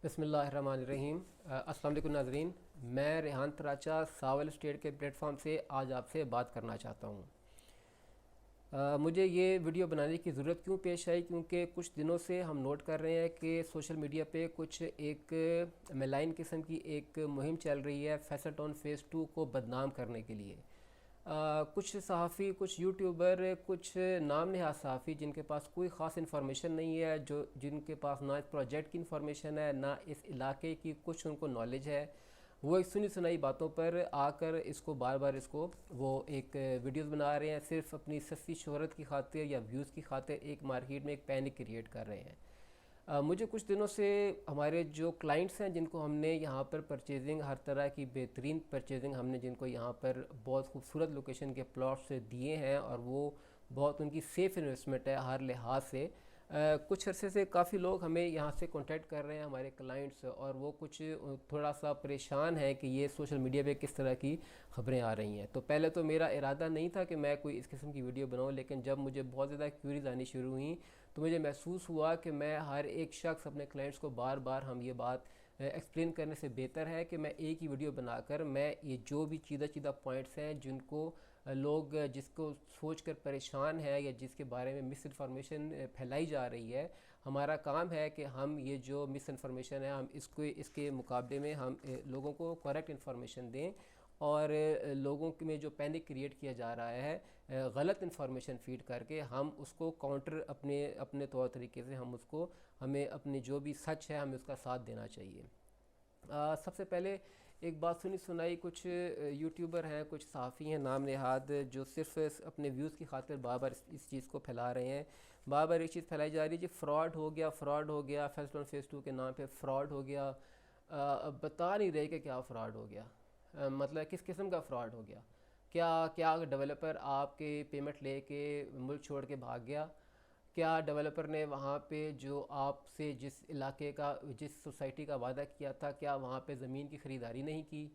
बिस्मिल्लाहिर्रहमानिर्रहीम। अस्सलाम वालेकुम नाज़रीन, मैं रेहान तराचा सावल स्टेट के प्लेटफॉर्म से आज आपसे बात करना चाहता हूँ। मुझे ये वीडियो बनाने की ज़रूरत क्यों पेश आई, क्योंकि कुछ दिनों से हम नोट कर रहे हैं कि सोशल मीडिया पे कुछ एक मेलाइन किस्म की एक मुहिम चल रही है फैसल टाउन फ़ेज़ 2 को बदनाम करने के लिए। कुछ सहाफ़ी, कुछ यूट्यूबर, कुछ नाम नहाद सहाफ़ी जिनके पास कोई ख़ास इन्फॉर्मेशन नहीं है, जो जिनके पास ना इस प्रोजेक्ट की इन्फॉर्मेशन है ना इस इलाके की कुछ उनको नॉलेज है, वो एक सुनी सुनाई बातों पर आकर इसको बार बार इसको वो एक वीडियोस बना रहे हैं, सिर्फ अपनी सस्ती शोहरत की खातिर या व्यूज़ की खातिर एक मार्केट में एक पैनिक क्रिएट कर रहे हैं। मुझे कुछ दिनों से हमारे जो क्लाइंट्स हैं जिनको हमने यहाँ पर परचेजिंग, हर तरह की बेहतरीन परचेजिंग हमने जिनको यहाँ पर बहुत खूबसूरत लोकेशन के प्लॉट्स से दिए हैं और वो बहुत उनकी सेफ़ इन्वेस्टमेंट है हर लिहाज से। कुछ अरसे से काफ़ी लोग हमें यहाँ से कांटेक्ट कर रहे हैं, हमारे क्लाइंट्स, और वो कुछ थोड़ा सा परेशान है कि ये सोशल मीडिया पे किस तरह की ख़बरें आ रही हैं। तो पहले तो मेरा इरादा नहीं था कि मैं कोई इस किस्म की वीडियो बनाऊँ, लेकिन जब मुझे बहुत ज़्यादा क्यूरीज आनी शुरू हुई तो मुझे महसूस हुआ कि मैं हर एक शख्स अपने क्लाइंट्स को बार बार हम ये बात एक्सप्लेन करने से बेहतर है कि मैं एक ही वीडियो बनाकर मैं ये जो भी चीदा चीदा पॉइंट्स हैं जिनको लोग जिसको सोच कर परेशान है या जिसके बारे में मिस इन्फॉर्मेशन फैलाई जा रही है, हमारा काम है कि हम ये जो मिस इन्फॉर्मेशन है हम इसको इसके मुकाबले में हम लोगों को करेक्ट इन्फॉर्मेशन दें और लोगों में जो पैनिक क्रिएट किया जा रहा है गलत इन्फॉर्मेशन फीड करके हम उसको काउंटर अपने अपने तौर तरीके से हम उसको हमें अपने जो भी सच है हमें उसका साथ देना चाहिए। सबसे पहले एक बात सुनी सुनाई कुछ यूट्यूबर हैं, कुछ सहाफ़ी हैं नाम नहाद, जो सिर्फ अपने व्यूज़ की खातिर बार बार इस चीज़ को फैला रहे हैं। बार बार एक चीज़ फैलाई जा रही है जी फ्रॉड हो गया, फ्रॉड हो गया, फैसल टाउन फ़ेज़ 2 के नाम पे फ्रॉड हो गया। अब बता नहीं रहे कि क्या फ़्रॉड हो गया, मतलब किस किस्म का फ़्रॉड हो गया। क्या क्या डेवलपर आपके पेमेंट लेके मुल्क छोड़ के भाग गया? क्या डेवलपर ने वहाँ पे जो आपसे जिस इलाके का, जिस सोसाइटी का वादा किया था, क्या वहाँ पे ज़मीन की ख़रीदारी नहीं की?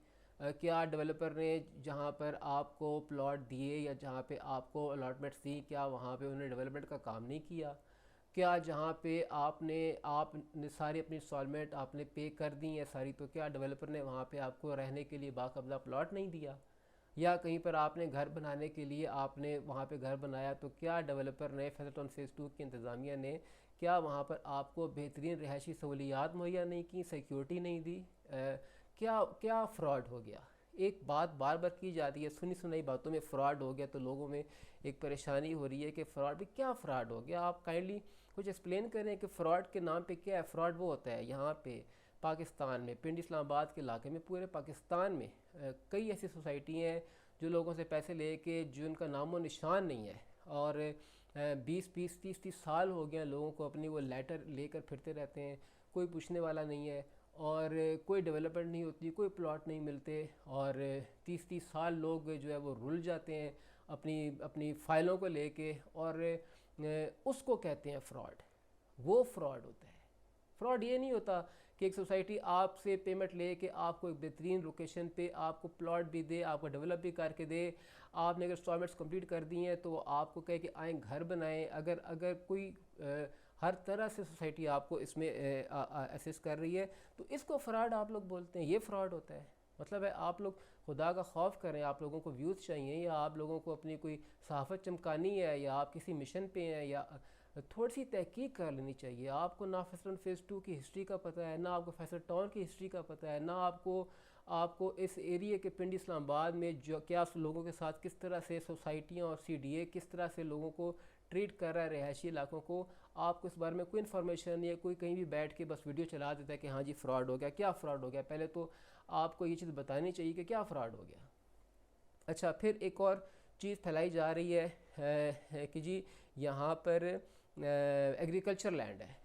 क्या डेवलपर ने जहाँ पर आपको प्लॉट दिए या जहाँ पे आपको अलॉटमेंट्स दी, क्या वहाँ पे उन्होंने डेवलपमेंट का काम नहीं किया? क्या जहाँ पे आपने सारी अपनी इंस्टॉलमेंट आपने पे कर दी है सारी, तो क्या डेवलपर ने वहाँ पे आपको रहने के लिए बाकब्जा प्लॉट नहीं दिया? या कहीं पर आपने घर बनाने के लिए आपने वहाँ पे घर बनाया, तो क्या डेवलपर ने फैसल टाउन फ़ेज़ 2 की इंतज़ामिया ने क्या वहाँ पर आपको बेहतरीन रिहायशी सहूलियात मुहैया नहीं की, सिक्योरिटी नहीं दी? क्या क्या फ़्रॉड हो गया? एक बात बार बार की जाती है, सुनी सुनाई बातों में फ़्रॉड हो गया, तो लोगों में एक परेशानी हो रही है कि फ़्रॉड भी क्या फ़्रॉड हो गया। आप काइंडली कुछ एक्सप्लेन करें कि फ़्रॉड के नाम पे क्या है। फ़्रॉड वो होता है यहाँ पे पाकिस्तान में, पिंड इस्लामाबाद के इलाके में, पूरे पाकिस्तान में कई ऐसी सोसाइटी हैं जो लोगों से पैसे लेके जिनका नामो निशान नहीं है, और 20-20 30-30 साल हो गए हैं लोगों को अपनी वो लेटर लेकर फिरते रहते हैं, कोई पूछने वाला नहीं है, और कोई डेवलपमेंट नहीं होती, कोई प्लॉट नहीं मिलते, और 30-30 साल लोग जो है वो रुल जाते हैं अपनी अपनी फ़ाइलों को लेके, और उसको कहते हैं फ़्रॉड। वो फ्रॉड होता है। फ्रॉड ये नहीं होता कि एक सोसाइटी आपसे पेमेंट ले के आपको एक बेहतरीन लोकेशन पे आपको प्लॉट भी दे, आपको डेवलप भी करके दे, आपने अगर इंस्टॉलमेंट्स कंप्लीट कर दी हैं तो आपको कहे कि आएँ घर बनाएं। अगर अगर कोई हर तरह से सोसाइटी आपको इसमें असिस्ट कर रही है, तो इसको फ्रॉड आप लोग बोलते हैं, ये फ्रॉड होता है। मतलब है आप लोग खुदा का खौफ करें, आप लोगों को व्यूज़ चाहिए या आप लोगों को अपनी कोई सहाफ़त चमकानी है या आप किसी मिशन पे हैं, या थोड़ी सी तहकीक कर लेनी चाहिए। आपको ना फैसल फ़ेज़ 2 की हिस्ट्री का पता है, ना आपको फैसल टाउन की हिस्ट्री का पता है, ना आपको आपको इस एरिया के पिंड इस्लामाबाद में जो क्या लोगों के साथ किस तरह से सोसाइटियाँ और CDA किस तरह से लोगों को ट्रीट कर रहा है, रिहायशी इलाकों को। आपको इस बारे में कोई इन्फॉर्मेशन या कोई कहीं भी बैठ के बस वीडियो चला देता है कि हाँ जी फ्रॉड हो गया। क्या फ़्रॉड हो गया? पहले तो आपको ये चीज़ बतानी चाहिए कि क्या फ़्रॉड हो गया। अच्छा, फिर एक और चीज़ फैलाई जा रही है कि जी यहाँ पर एग्रीकल्चर लैंड है।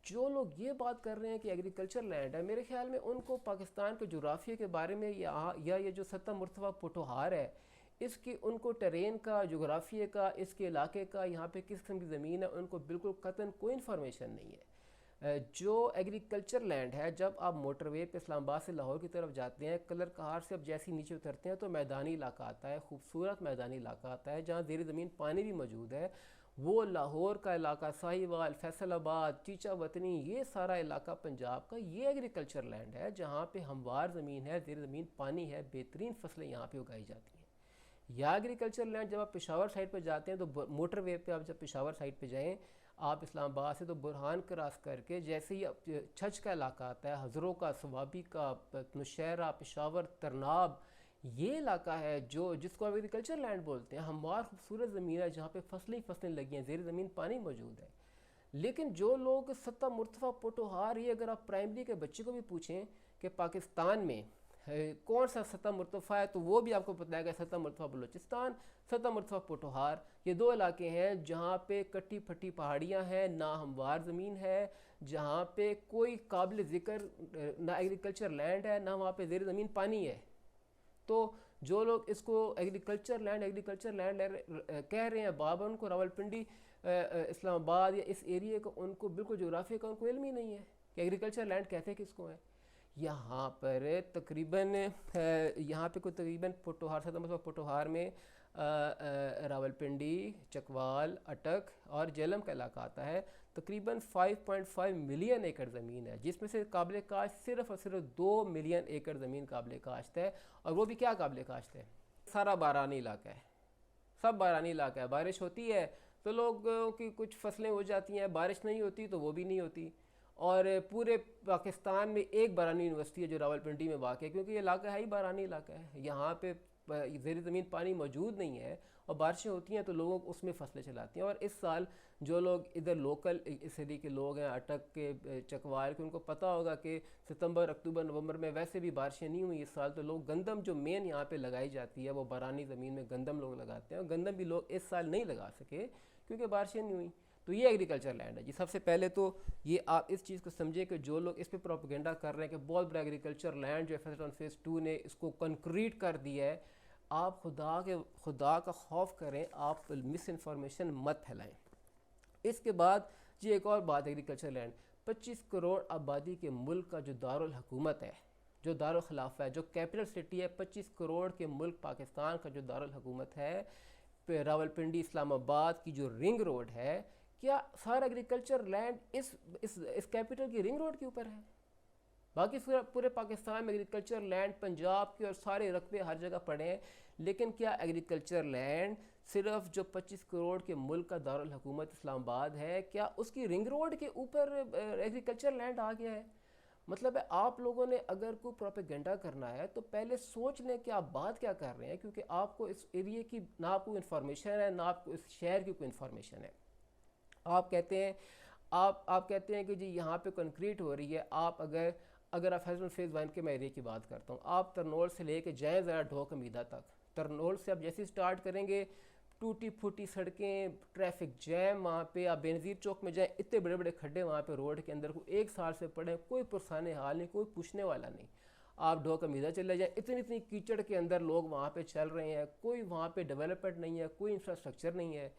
जो लोग ये बात कर रहे हैं कि एग्रीकल्चर लैंड है, मेरे ख्याल में उनको पाकिस्तान के जोग्राफिया के बारे में या ये जो सत्ता मुर्तबा पुटहार है इसकी, उनको टेरेन का, जोग्राफिया का, इसके इलाके का, यहाँ पे किस किस्म की ज़मीन है, उनको बिल्कुल कतन कोई इन्फॉर्मेशन नहीं है। जो एग्रीकल्चर लैंड है, जब आप मोटरवे पे इस्लामाबाद से लाहौर की तरफ जाते हैं, कलर कहार से अब जैसे नीचे उतरते हैं तो मैदानी इलाका आता है, खूबसूरत मैदानी इलाका आता है जहाँ ज़ेर ज़मीन पानी भी मौजूद है। वो लाहौर का इलाका, साहिवाल, फैसलाबाद, चीचा वतनी, ये सारा इलाका पंजाब का ये एग्रीकल्चर लैंड है जहाँ पे हमवार ज़मीन है, ज़ेर ज़मीन पानी है, बेहतरीन फसलें यहाँ पे उगाई जाती हैं। या एग्रीकल्चर लैंड जब आप पेशावर साइड पर जाते हैं तो मोटर वे पे आप जब पेशावर साइड पे जाएं आप इस्लामाबाद से तो बुरहान क्रॉस करके जैसे ही छज का इलाका आता है, हज़रों का, सवाबी का, नौशहरा, पेशावर, तरनाब, ये इलाका है जो जिसको आप एग्रीकल्चर लैंड बोलते हैं। हमवार खूबसूरत ज़मीन है जहाँ पे फसलें ही फसलें लगी हैं, ज़ेर ज़मीन पानी मौजूद है। लेकिन जो लोग सत्ता मुर्तफ़ा पोटोहार, ये अगर आप प्राइमरी के बच्चे को भी पूछें कि पाकिस्तान में कौन सा सत्ता मुर्तफ़ा है, तो वो भी आपको बताएगा सत्ता मुर्तफ़ा बलूचिस्तान, सत्ता मुर्तफ़ा पोटोहार। ये दो इलाके हैं जहाँ पे कट्टी फटी पहाड़ियाँ हैं, ना हमवार ज़मीन है, जहाँ पे कोई काबिल ज़िक्र ना एग्रीकल्चर लैंड है, ना वहाँ पे ज़ेर ज़मीन पानी है। तो जो लोग इसको एग्रीकल्चर लैंड कह रहे हैं, बाबर उनको रावलपिंडी, इस्लामाबाद या इस एरिए को, उनको बिल्कुल जोग्राफी का उनको इल्म ही नहीं है कि एग्रीकल्चर लैंड कहते किसको है। यहाँ पर तकरीबन यहाँ पे कोई तकरीबन पोटोहार से मतलब पोटोहार में रावलपिंडी, चकवाल, अटक और जेलम का इलाका आता है। तकरीबन 5.5 मिलियन एकड़ ज़मीन है जिसमें से काबिल काश्त सिर्फ़ और सिर्फ 2 मिलियन एकड़ ज़मीन काबिल काश्त है। और वो भी क्या काबिल काश्त है, सारा बारानी इलाका है, सब बारानी इलाका है। बारिश होती है तो लोगों की कुछ फसलें हो जाती हैं, बारिश नहीं होती तो वो भी नहीं होती। और पूरे पाकिस्तान में एक बारानी यूनिवर्सिटी है जो रावलपिंडी में वाक़ है, क्योंकि ये इलाका है ही बारानी इलाका है। यहाँ पे ज़ेर ज़मीन पानी मौजूद नहीं है और बारिशें होती हैं तो लोग उसमें फसलें चलाती हैं। और इस साल जो लोग इधर लोकल इस एरिए के लोग हैं, अटक के, चकवाल के, उनको पता होगा कि सितंबर, अक्टूबर, नवंबर में वैसे भी बारिशें नहीं हुई इस साल। तो लोग गंदम जो मेन यहाँ पे लगाई जाती है वो बारानी ज़मीन में गंदम लोग लगाते हैं, और गंदम भी लोग इस साल नहीं लगा सके क्योंकि बारिशें नहीं हुई। तो ये एग्रीकल्चर लैंड है जी। सबसे पहले तो ये आप इस चीज़ को समझिए कि जो लोग इस पर प्रोपेगेंडा कर रहे हैं कि बहुत बड़ा एग्रीकल्चर लैंड जो है फेज़ 2 ने इसको कंक्रीट कर दिया है, आप खुदा का खौफ करें, आप मिस इन्फॉर्मेशन मत फैलाएं। इसके बाद जी एक और बात, एग्रीकल्चर लैंड 25 करोड़ आबादी के मुल्क का जो दारुल हुकूमत है, जो दारुल खिलाफा है, जो कैपिटल सिटी है 25 करोड़ के मुल्क पाकिस्तान का जो दारुल हुकूमत है, रावलपिंडी इस्लामाबाद की जो रिंग रोड है, क्या सारा एग्रीकल्चर लैंड इस कैपिटल की रिंग रोड के ऊपर है? बाकी पूरे पाकिस्तान में एग्रीकल्चर लैंड पंजाब के और सारे रकबे हर जगह पड़े हैं, लेकिन क्या एग्रीकल्चर लैंड सिर्फ जो 25 करोड़ के मुल्क का दारुल हुकूमत इस्लामाबाद है, क्या उसकी रिंग रोड के ऊपर एग्रीकल्चर लैंड आ गया है? मतलब है आप लोगों ने अगर कोई प्रोपेगेंडा करना है तो पहले सोच लें कि आप बात क्या कर रहे हैं, क्योंकि आपको इस एरिए की ना आपको इन्फॉर्मेशन है, ना आपको इस शहर की कोई इन्फॉर्मेशन है। आप कहते हैं आप कहते हैं कि जी यहाँ पे कंक्रीट हो रही है। आप अगर आप फैज़ल फेज़ 1 के मैं एरिया की बात करता हूँ, आप तरनोल से लेके जाएँ ज़रा ढोक अमीदा तक, तरनोल से आप जैसे स्टार्ट करेंगे टूटी फूटी सड़कें, ट्रैफिक जैम, वहाँ पे आप बेनज़ीर चौक में जाएँ, इतने बड़े बड़े खड्डे वहाँ पे रोड के अंदर, को 1 साल से पड़े, कोई पुरसाने हाल नहीं, कोई पूछने वाला नहीं। आप ढोक अमीदा चले जाएँ, इतनी इतनी कीचड़ के अंदर लोग वहाँ पे चल रहे हैं, कोई वहाँ पे डेवलपमेंट नहीं है, कोई इंफ्रास्ट्रक्चर नहीं है।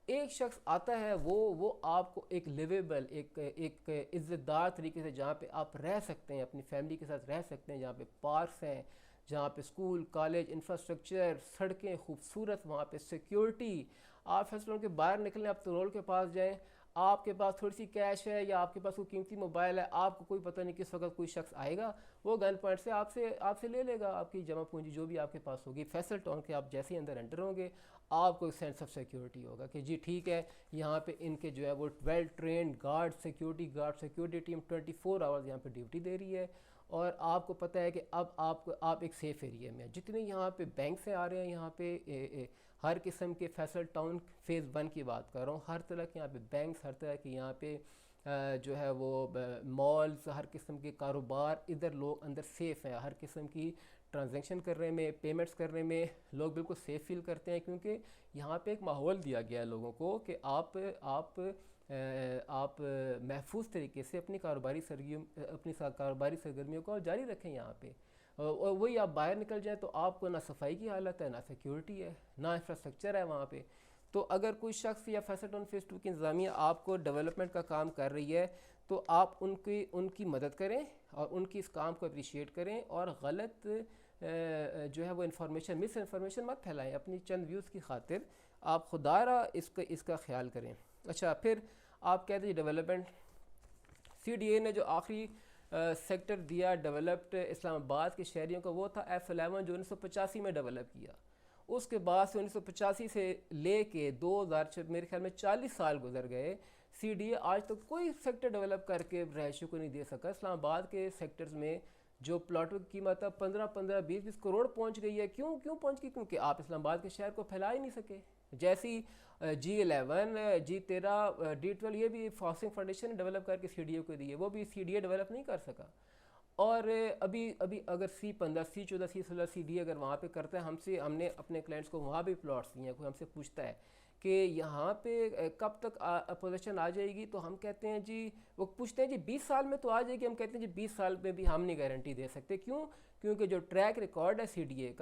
एक शख्स आता है, वो आपको एक लिवेबल, एक इज़्ज़तदार तरीके से जहाँ पे आप रह सकते हैं, अपनी फैमिली के साथ रह सकते हैं, जहाँ पे पार्क्स हैं, जहाँ पे स्कूल, कॉलेज, इंफ्रास्ट्रक्चर, सड़कें खूबसूरत, वहाँ पे सिक्योरिटी। आप फैसलों के बाहर निकलें, आप तरोल के पास जाएं, आपके पास थोड़ी सी कैश है या आपके पास कोई कीमती मोबाइल है, आपको कोई पता नहीं किस वक्त कोई शख्स आएगा, वो गन पॉइंट से आपसे ले लेगा आपकी जमा पूंजी जो भी आपके पास होगी। फैसल टाउन के आप जैसे ही अंदर एंटर होंगे, आपको एक सेंस ऑफ सिक्योरिटी होगा कि जी ठीक है, यहाँ पे इनके जो है वो well trained security team 24 hours यहाँ पे ड्यूटी दे रही है। और आपको पता है कि अब आप एक सेफ़ एरिया में, जितने यहाँ पे बैंक से आ रहे हैं, यहाँ पे हर किस्म के फैसल टाउन फेज़ 1 की बात कर रहा हूँ, हर तरह के यहाँ पे बैंक्स, हर तरह के यहाँ पे जो है वो मॉल्स, हर किस्म के कारोबार, इधर लोग अंदर सेफ़ हैं। हर किस्म की ट्रांजैक्शन करने में, पेमेंट्स करने में लोग बिल्कुल सेफ़ फील करते हैं, क्योंकि यहाँ पे एक माहौल दिया गया है लोगों को कि आप महफूज तरीके से अपनी कारोबारी सरगर्मियों को जारी रखें यहाँ पे। और वही आप बाहर निकल जाएं तो आपको ना सफाई की हालत है, ना सिक्योरिटी है, ना इंफ्रास्ट्रक्चर है वहाँ पे। तो अगर कोई शख्स या फैसल टाउन फेज़ 2 की इंतज़ामिया आपको डेवलपमेंट का काम कर रही है तो आप उनकी मदद करें और उनकी इस काम को अप्रिशिएट करें, और गलत जो है वो मिस इन्फॉर्मेशन मत फैलाएं अपनी चंद व्यूज़ की खातिर। आप खुदारा इसका ख्याल करें। अच्छा, फिर आप कहते हैं डेवलपमेंट, CDA ने जो आखिरी सेक्टर दिया डेवलप्ड इस्लामाबाद के शहरियों का वो था F11 जो 1985 में डेवलप किया। उसके बाद से 1985 से ले कर 2000 मेरे ख्याल में 40 साल गुजर गए, CDA आज तक कोई सेक्टर डेवलप करके रहायशियों को नहीं दे सका। इस्लामाबाद के सेक्टर्स में जो प्लाटों की कीमत है 15-15, 20-20 करोड़ पहुंच गई है। क्यों पहुंच गई? क्योंकि आप इस्लामाबाद के शहर को फैला ही नहीं सके। जैसी G11, G13, D12 ये भी फाउसिंग फाउंडेशन ने डेवलप करके CDA को दी है, वो भी CDA डेवलप नहीं कर सका। और अभी अगर C15, C14, C16 CDA अगर वहाँ पे करता है, हमने अपने क्लाइंट्स को वहाँ भी प्लॉट्स दिए हैं, कोई हमसे पूछता है कि यहाँ पे कब तक पोजीशन आ जाएगी, तो हम कहते हैं जी, वो पूछते हैं जी 20 साल में तो आ जाएगी, हम कहते हैं जी 20 साल में भी हम नहीं गारंटी दे सकते। क्यों? क्योंकि जो ट्रैक रिकॉर्ड है CDA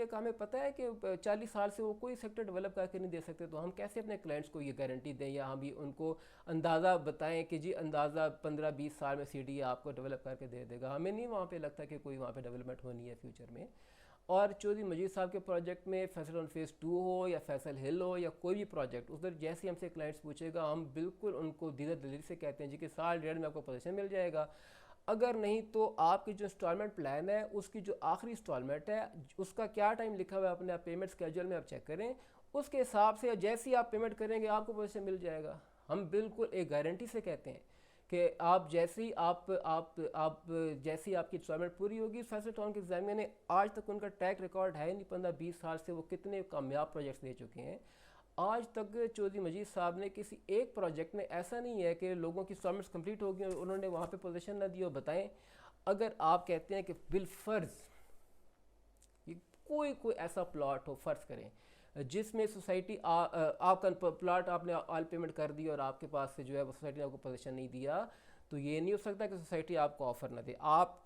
का हमें पता है कि 40 साल से वो कोई सेक्टर डेवलप करके नहीं दे सकते। तो हम कैसे अपने क्लाइंट्स को ये गारंटी दें या हम भी उनको अंदाज़ा बताएं कि जी अंदाज़ा 15-20 साल में CDA आपको डेवलप करके दे देगा। हमें नहीं वहाँ पे लगता कि कोई वहाँ पे डेवलपमेंट होनी है फ्यूचर में। और चौधरी मजीद साहब के प्रोजेक्ट में फैसल टॉन फेज़ 2 हो या फैसल हिल हो या कोई भी प्रोजेक्ट, उधर जैसे हमसे क्लाइंट्स पूछेगा हम बिल्कुल उनको दीदा दलील से कहते हैं जी कि साल डेढ़ में आपको पोजीशन मिल जाएगा। अगर नहीं तो आपकी जो इंस्टॉलमेंट प्लान है उसकी जो आखिरी इंस्टॉलमेंट है उसका क्या टाइम लिखा हुआ है अपने पेमेंट स्केड्यूल में आप चेक करें, उसके हिसाब से जैसे ही आप पेमेंट करेंगे आपको पोजीशन मिल जाएगा। हम बिल्कुल एक गारंटी से कहते हैं कि आप जैसे ही जैसे ही आपकी इंस्टॉलमेंट पूरी होगी। फैसल टाउन के एग्जामिया ने आज तक उनका ट्रैक रिकॉर्ड है नहीं, 15-20 साल से वो कितने कामयाब प्रोजेक्ट्स दे चुके हैं। आज तक चौधरी मजीद साहब ने किसी एक प्रोजेक्ट में ऐसा नहीं है कि लोगों की इंस्टॉलमेंट्स कंप्लीट हो गई और उन्होंने वहाँ पे पोजीशन ना दी हो। बताएं, अगर आप कहते हैं कि बिलफर्ज कोई ऐसा प्लॉट हो, फ़र्ज़ करें जिसमें सोसाइटी आपका प्लॉट आपने ऑल पेमेंट कर दी और आपके पास से जो है वो सोसाइटी ने आपको पोजीशन नहीं दिया, तो ये नहीं हो सकता कि सोसाइटी आपको ऑफ़र ना दे। आप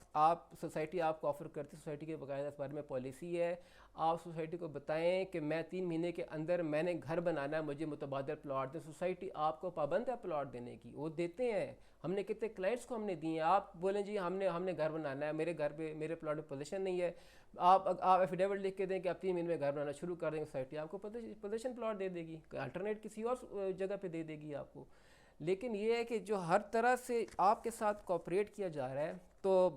सोसाइटी आपको ऑफ़र करती, सोसाइटी के बाकायदा इस बारे में पॉलिसी है। आप सोसाइटी को बताएं कि मैं 3 महीने के अंदर मैंने घर बनाना है, मुझे मुतबादल प्लॉट दें। सोसाइटी आपको पाबंद है प्लॉट देने की, वो देते हैं। हमने कितने क्लाइंट्स को हमने दिए हैं। आप बोलें जी हमने घर बनाना है, मेरे घर पे मेरे प्लॉट में पोजीशन नहीं है, आप एफिडेविट लिख के दें कि आप 3 महीने में घर बनाना शुरू कर देंगे, सोसाइटी आपको पोजीशन प्लॉट दे देगी, अल्टरनेट किसी और जगह पे दे देगी आपको। लेकिन ये है कि जो हर तरह से आपके साथ कोऑपरेट किया जा रहा है तो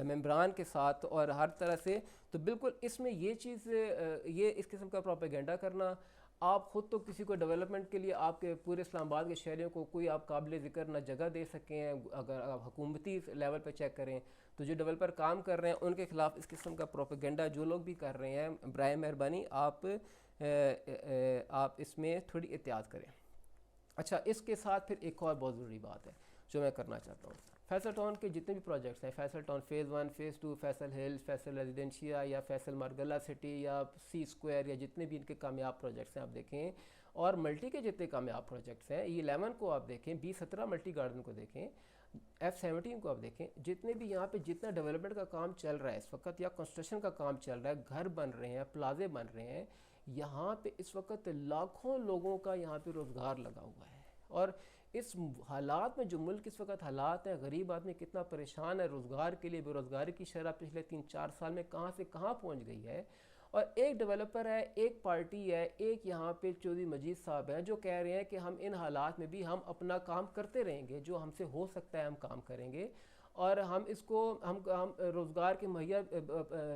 मेंबरान के साथ और हर तरह से, तो बिल्कुल इसमें ये चीज़ ये इस किस्म का प्रोपेगेंडा करना, आप ख़ुद तो किसी को डेवलपमेंट के लिए आपके पूरे इस्लामाबाद के शहरियों को कोई आप काबिल ज़िक्र ना जगह दे सकें हैं। अगर आप हुकूमती लेवल पर चेक करें तो जो डेवलपर काम कर रहे हैं उनके ख़िलाफ़ इस किस्म का प्रोपेगेंडा जो लोग भी कर रहे हैं, बराए मेहरबानी आप इसमें थोड़ी एहतियात करें। अच्छा, इसके साथ फिर एक और बहुत ज़रूरी बात है जो मैं करना चाहता हूँ। फैसल टाउन के जितने भी प्रोजेक्ट्स हैं, Faisal town phase 1, phase 2, Faisal hills, Faisal residencia या फैसल मारगला सिटी या C स्क्वायर या जितने भी इनके कामयाब प्रोजेक्ट्स हैं आप देखें, और मल्टी के जितने कामयाब प्रोजेक्ट्स हैं, E11 को आप देखें, B17 मल्टी गार्डन को देखें, F17 को आप देखें, जितने भी यहाँ पे जितना डेवलपमेंट का काम चल रहा है इस वक्त या कंस्ट्रक्शन का काम चल रहा है, घर बन रहे हैं, प्लाजे बन रहे हैं, यहाँ पे इस वक्त लाखों लोगों का यहाँ पे रोज़गार लगा हुआ है। और इस हालात में जो मुल्क इस वक्त हालात हैं, गरीब आदमी कितना परेशान है रोज़गार के लिए, बेरोज़गारी की शरह पिछले 3-4 साल में कहाँ से कहाँ पहुँच गई है। और एक डेवलपर है, एक पार्टी है, एक यहाँ पे चौधरी मजीद साहब हैं जो कह रहे हैं कि हम इन हालात में भी हम अपना काम करते रहेंगे, जो हमसे हो सकता है हम काम करेंगे और हम इसको हम रोज़गार के मुहैया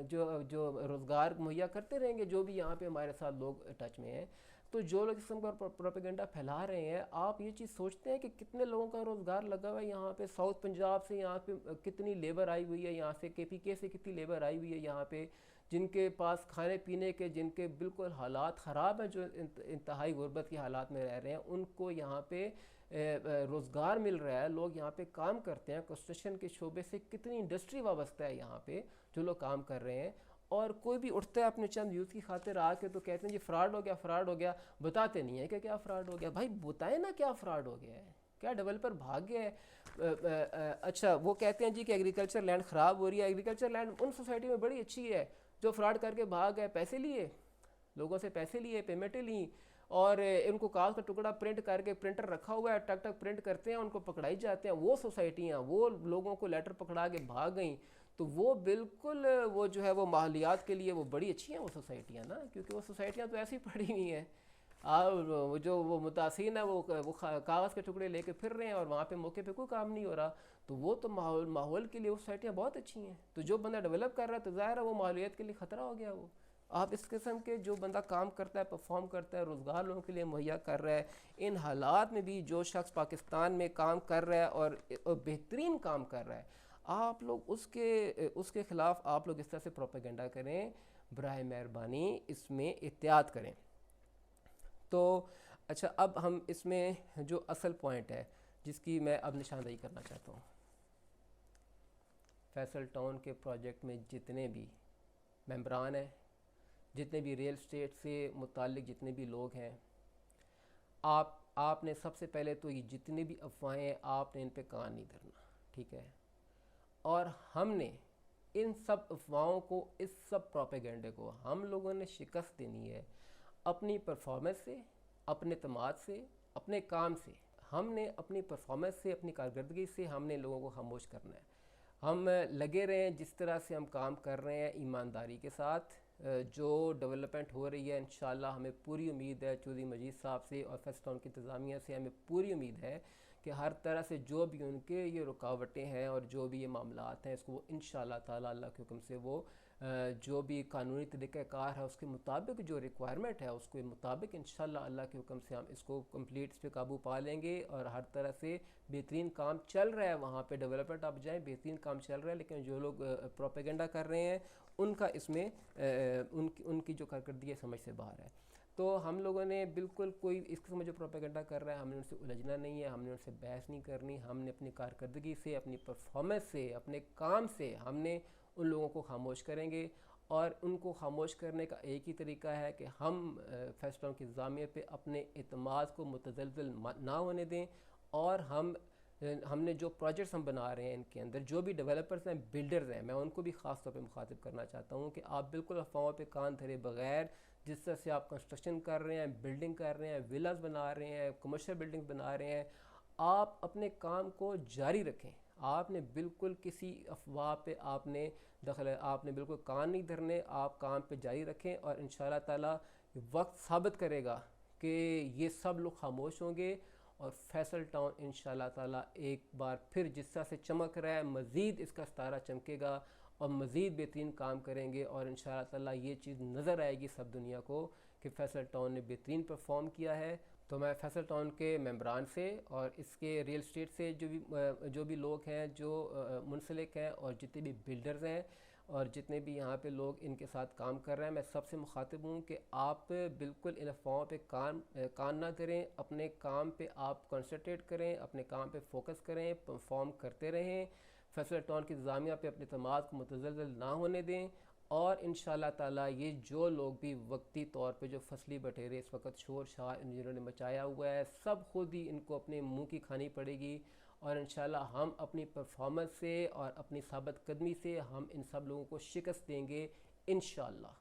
जो रोज़गार मुहैया करते रहेंगे जो भी यहाँ पे हमारे साथ लोग टच में हैं। तो जो लोग इस किस्म का प्रोपेगेंडा फैला रहे हैं, आप ये चीज़ सोचते हैं कि कितने लोगों का रोज़गार लगा हुआ है यहाँ पे। साउथ पंजाब से यहाँ पे कितनी लेबर आई हुई है, यहाँ से KPK से कितनी लेबर आई हुई है यहाँ पे, जिनके पास खाने पीने के जिनके बिल्कुल हालात ख़राब हैं, जो इंतहाई गुर्बत के हालात में रह रहे हैं, उनको यहाँ पे रोज़गार मिल रहा है, लोग यहाँ पे काम करते हैं। कंस्ट्रक्शन के शोबे से कितनी इंडस्ट्री वाबस्ता है यहाँ पे जो लोग काम कर रहे हैं। और कोई भी उठता है अपने चंद यूथ की खातिर आके तो कहते हैं जी फ्रॉड हो गया, बताते नहीं है कि क्या फ्रॉड हो गया। भाई बताएं ना क्या फ्रॉड हो गया है, क्या डेवलपर भाग गया है। अच्छा, वो कहते हैं जी कि एग्रीकल्चर लैंड ख़राब हो रही है। एग्रीकल्चर लैंड उन सोसाइटी में बड़ी अच्छी है जो फ्रॉड करके भाग गए, पैसे लिए, लोगों से पैसे लिए, पेमेंटें ली और इनको कागज़ का टुकड़ा प्रिंट करके प्रिंटर रखा हुआ है, टक टक प्रिंट करते हैं, उनको पकड़ाई जाते हैं। वो सोसाइटियाँ वो लोगों को लेटर पकड़ा के भाग गई, तो वो बिल्कुल वो जो है वो माहौलियात के लिए वो बड़ी अच्छी हैं वो सोसाइटियाँ ना, क्योंकि वो सोसाइटियाँ तो ऐसी पड़ी हुई हैं। वो जो वो मुतासिन है वो कागज़ के टुकड़े लेके फिर रहे हैं और वहाँ पे मौके पे कोई काम नहीं हो रहा। तो वो तो माहौल माहौल के लिए वो सोसाइटियाँ बहुत अच्छी हैं। तो जो बंदा डेवलप कर रहा है तो ज़ाहिर है वो माहौलियत के लिए ख़तरा हो गया। वो आप इस किस्म के जो बंदा काम करता है, परफॉर्म करता है, रोज़गार लोगों के लिए मुहैया कर रहा है, इन हालात में भी जो शख्स पाकिस्तान में काम कर रहा है और बेहतरीन काम कर रहा है, आप लोग उसके उसके ख़िलाफ़ आप लोग इस तरह से प्रोपेगेंडा करें, बराए मेहरबानी इसमें एहतियात करें। तो अच्छा, अब हम इसमें जो असल पॉइंट है जिसकी मैं अब निशानदेही करना चाहता हूँ, फैसल टाउन के प्रोजेक्ट में जितने भी मेंबरान हैं, जितने भी रियल स्टेट से मुताल्लिक जितने भी लोग हैं, आपने सबसे पहले तो ये जितनी भी अफवाहें आपने इन पे कान नहीं धरना, ठीक है। और हमने इन सब अफवाहों को, इस सब प्रोपेगेंडे को हम लोगों ने शिकस्त देनी है अपनी परफॉर्मेंस से, अपने तमाद से, अपने काम से। हमने अपनी परफॉर्मेंस से, अपनी कारकर्दगी से हमने लोगों को खामोश करना है। हम लगे रहें जिस तरह से हम काम कर रहे हैं ईमानदारी के साथ। जो डेवलपमेंट हो रही है इंशाल्लाह हमें पूरी उम्मीद है चौधरी मजीद साहब से और फैसल टाउन की इंतज़ामिया से हमें पूरी उम्मीद है कि हर तरह से जो भी उनके ये रुकावटें हैं और जो भी ये मामलात हैं इसको वो इंशाल्लाह ताला अल्लाह के हुक्म से वो जो भी कानूनी तरीक़ाकार है उसके मुताबिक जो रिक्वायरमेंट है उसके मुताबिक इंशाल्लाह अल्लाह के हुक्म से हम इसको कंप्लीट इस पर काबू पा लेंगे। और हर तरह से बेहतरीन काम चल रहा है वहाँ पे, डेवलपमेंट आप जाएँ बेहतरीन काम चल रहा है। लेकिन जो लोग प्रोपेगेंडा कर रहे हैं उनका इसमें उनकी जो कारकर्दगी समझ से बाहर है। तो हम लोगों ने बिल्कुल कोई इस किस्म जो प्रोपेगेंडा कर रहा है हमने उनसे उलझना नहीं है, हमने उनसे बहस नहीं करनी। हमने अपनी कारकर्दगी से, अपनी परफॉर्मेंस से, अपने काम से हमने उन लोगों को खामोश करेंगे। और उनको खामोश करने का एक ही तरीका है कि हम फैसलों की इंतज़ामिया पे अपने एतमाद को मुतज़लज़ल ना होने दें। और हमने जो प्रोजेक्ट्स हम बना रहे हैं इनके अंदर जो भी डेवलपर्स हैं, बिल्डर्स हैं, मैं उनको भी ख़ास तौर पे मुखातिब करना चाहता हूँ कि आप बिल्कुल अफवाहों पे कान धरे बगैर जिस तरह से आप कंस्ट्रक्शन कर रहे हैं, बिल्डिंग कर रहे हैं, विलास बना रहे हैं, कमर्शियल बिल्डिंग बना रहे हैं, आप अपने काम को जारी रखें। आपने बिल्कुल किसी अफवाह पे आपने बिल्कुल कान नहीं धरने, आप काम पे जारी रखें। और इंशाअल्लाह ताला वक्त साबित करेगा कि ये सब लोग खामोश होंगे और फैसल टाउन इंशाअल्लाह ताला एक बार फिर जिस तरह से चमक रहा है मज़ीद इसका सितारा चमकेगा और मज़ीद बेहतरीन काम करेंगे। और इंशाअल्लाह ताला ये चीज़ नज़र आएगी सब दुनिया को कि फैसल टाउन ने बेहतरीन परफॉर्म किया है। तो मैं फैसल टाउन के मेंबरान से और इसके रियल स्टेट से जो भी लोग हैं जो मुंसलिक हैं और जितने भी बिल्डर्स हैं और जितने भी यहाँ पे लोग इनके साथ काम कर रहे हैं, मैं सबसे मुखातिब हूँ कि आप बिल्कुल इन अफवाहों पे कान ना धरें। अपने काम पे आप कंसंट्रेट करें, अपने काम पे फोकस करें, परफॉर्म करते रहें। फैसल टाउन की इंतज़ामिया पे अपने तमाद को मुतज़लज़ल ना होने दें। और इंशाअल्लाह ताला ये जो लोग भी वक्ती तौर पे जो फसली बटेरे इस वक्त शोर शाह जिन्होंने मचाया हुआ है, सब खुद ही इनको अपने मुंह की खानी पड़ेगी। और इंशाअल्लाह हम अपनी परफॉर्मेंस से और अपनी साबित कदमी से हम इन सब लोगों को शिकस्त देंगे इंशाअल्लाह।